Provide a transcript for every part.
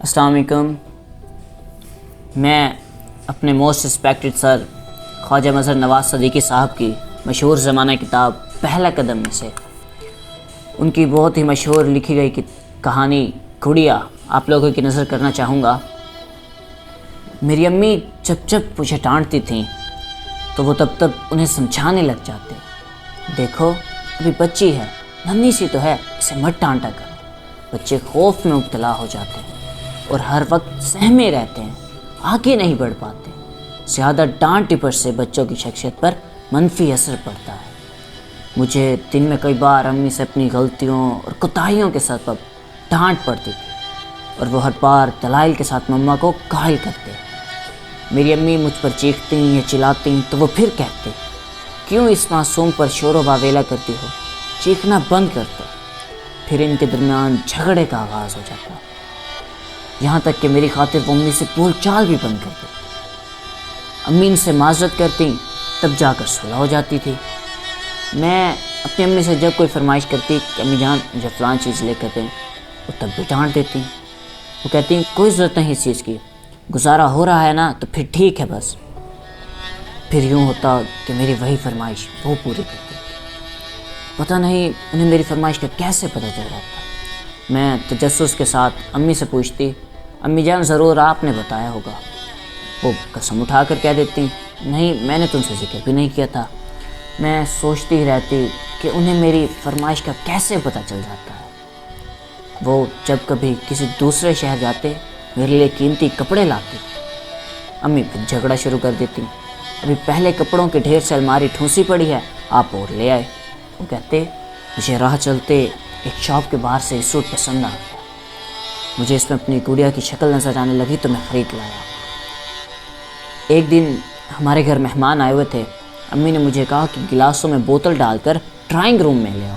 السلام علیکم۔ میں اپنے موسٹ رسپیکٹڈ سر خواجہ مظہر نواز صدیقی صاحب کی مشہور زمانہ کتاب پہلا قدم میں سے ان کی بہت ہی مشہور لکھی گئی کہانی گڑیا آپ لوگوں کی نظر کرنا چاہوں گا۔ میری امی جب مجھے ڈانٹتی تھیں تو وہ تب انہیں سمجھانے لگ جاتے، دیکھو ابھی بچی ہے، ننھی سی تو ہے، اسے مت ڈانٹا کرو۔ بچے خوف میں مبتلا ہو جاتے ہیں اور ہر وقت سہمے رہتے ہیں، آگے نہیں بڑھ پاتے۔ زیادہ ڈانٹ ڈپٹ سے بچوں کی شخصیت پر منفی اثر پڑتا ہے۔ مجھے دن میں کئی بار امی سے اپنی غلطیوں اور کوتاہیوں کے ساتھ ڈانٹ پڑتی تھی اور وہ ہر بار دلائل کے ساتھ مما کو قائل کرتے۔ میری امی مجھ پر چیختی یا چلاتی تو وہ پھر کہتے، کیوں اس معصوم پر شور و واویلا کرتی ہو، چیخنا بند کر دو۔ پھر ان کے درمیان جھگڑے کا آغاز ہو جاتا، یہاں تک کہ میری خاطر وہ امی سے بول چال بھی بند کر دیتی۔ امی ان سے معذرت کرتی، تب جا کر صلح ہو جاتی تھی۔ میں اپنی امی سے جب کوئی فرمائش کرتی کہ امی جان مجھے فلان چیز لے کر دیں، وہ تب بھی ڈانٹ دیتی۔ وہ کہتی کوئی ضرورت نہیں اس چیز کی، گزارا ہو رہا ہے نا تو پھر ٹھیک ہے بس۔ پھر یوں ہوتا کہ میری وہی فرمائش وہ پوری کرتی۔ پتہ نہیں انہیں میری فرمائش کا کیسے پتہ چل رہا تھا۔ میں تجسس کے ساتھ امی سے پوچھتی، امی جان ضرور آپ نے بتایا ہوگا۔ وہ قسم اٹھا کر کہہ دیتی، نہیں میں نے تم سے ذکر بھی نہیں کیا تھا۔ میں سوچتی ہی رہتی کہ انہیں میری فرمائش کا کیسے پتہ چل جاتا ہے۔ وہ جب کبھی کسی دوسرے شہر جاتے میرے لیے قیمتی کپڑے لاتی، امی پھر جھگڑا شروع کر دیتی، ابھی پہلے کپڑوں کے ڈھیر سے الماری ٹھونسی پڑی ہے، آپ اور لے آئے۔ وہ کہتے مجھے راہ چلتے ایک شاپ کے باہر سے سوٹ پسند آ گیا، مجھے اس میں اپنی گڑیا کی شکل نظر آنے لگی تو میں خرید لایا۔ ایک دن ہمارے گھر مہمان آئے ہوئے تھے، امی نے مجھے کہا کہ گلاسوں میں بوتل ڈال کر ڈرائنگ روم میں لے آؤ۔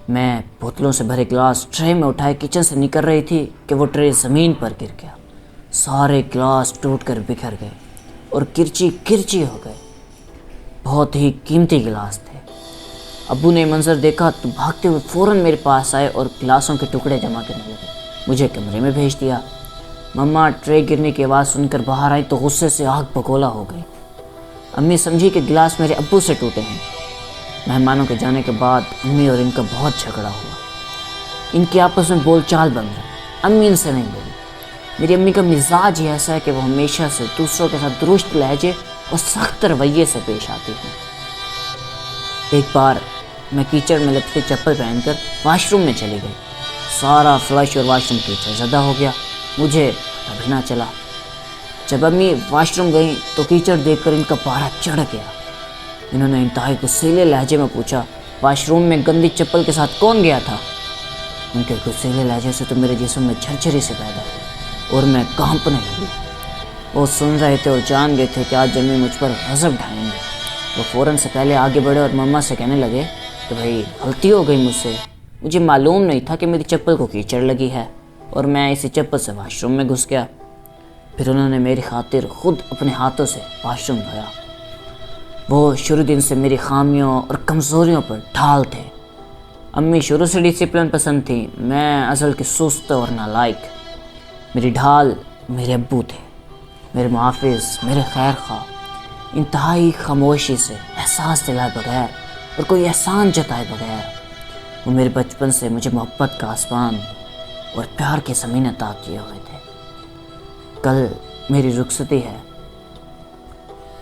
میں بوتلوں سے بھرے گلاس ٹرے میں اٹھائے کچن سے نکل رہی تھی کہ وہ ٹرے زمین پر گر گیا۔ سارے گلاس ٹوٹ کر بکھر گئے اور کرچی ہو گئے۔ بہت ہی قیمتی گلاس تھے۔ ابو نے منظر دیکھا تو بھاگتے ہوئے فوراً میرے پاس آئے اور گلاسوں کے ٹکڑے جمع کرنے لگے۔ مجھے کمرے میں بھیج دیا۔ مما ٹرے گرنے کی آواز سن کر باہر آئی تو غصے سے آگ بگولا ہو گئی۔ امی سمجھی کہ گلاس میرے ابو سے ٹوٹے ہیں۔ مہمانوں کے جانے کے بعد امی اور ان کا بہت جھگڑا ہوا، ان کی آپس میں بول چال بن گئی۔ امی ان سے نہیں بولی۔ میری امی کا مزاج ہی ایسا ہے کہ وہ ہمیشہ سے دوسروں کے ساتھ درست لہجے اور سخت رویے سے پیش آتی ہیں۔ ایک بار میں کیچڑ میں لپٹے چپل پہن کر واش روم میں چلی گئی۔ سارا فلش اور واش روم کیچڑ زدہ ہو گیا، مجھے پتہ بھی نہ چلا۔ جب امی واش روم گئیں تو کیچڑ دیکھ کر ان کا پارا چڑھ گیا۔ انہوں نے انتہائی غصیلے لہجے میں پوچھا، واش روم میں گندی چپل کے ساتھ کون گیا تھا؟ ان کے غصیلے لہجے سے تو میرے جسم میں جھرجھری سے پیدا ہوئی اور میں کانپنے لگی۔ وہ سن رہے تھے اور جان گئے تھے کہ آج امی مجھ پر غضب ڈھائیں گے۔ وہ فوراً سے پہلے آگے بڑھے اور مما سے کہنے لگے کہ بھائی غلطی ہو گئی مجھ سے، مجھے معلوم نہیں تھا کہ میری چپل کو کیچڑ لگی ہے اور میں اسی چپل سے واش روم میں گھس گیا۔ پھر انہوں نے میری خاطر خود اپنے ہاتھوں سے واش روم دھویا۔ وہ شروع دن سے میری خامیوں اور کمزوریوں پر ڈھال تھے۔ امی شروع سے ڈسپلن پسند تھی، میں ازل کی سست اور نالائق۔ میری ڈھال میرے ابو تھے، میرے محافظ، میرے خیر خواہ۔ انتہائی خاموشی سے احساس دلائے بغیر اور کوئی احسان جتائے بغیر وہ میرے بچپن سے مجھے محبت کا آسمان اور پیار کی زمین عطا کیے ہوئے تھے۔ کل میری رخصتی ہے،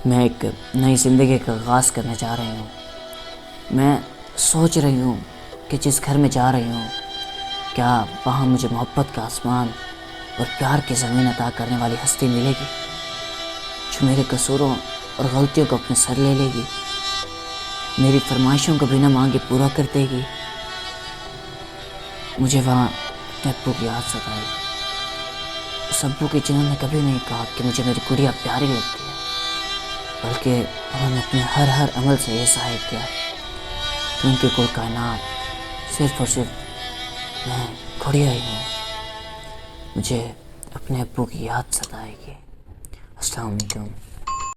میں ایک نئی زندگی کا آغاز کرنے جا رہی ہوں۔ میں سوچ رہی ہوں کہ جس گھر میں جا رہی ہوں کیا وہاں مجھے محبت کا آسمان اور پیار کی زمین عطا کرنے والی ہستی ملے گی جو میرے قصوروں اور غلطیوں کو اپنے سر لے لے گی، میری فرمائشوں کو بنا مانگے پورا کر دے گی۔ مجھے وہاں اپنے ابو کی یاد ستائے گی، اس ابو کی جنہوں نے کبھی نہیں کہا کہ مجھے میری گڑیا پیاری لگتی ہے، بلکہ انہوں نے اپنے ہر عمل سے یہ ظاہر کیا کہ ان کی کل کائنات صرف اور صرف میں گڑیا ہی ہوں۔ مجھے اپنے ابو کی یاد ستائے گی۔ السلام علیکم۔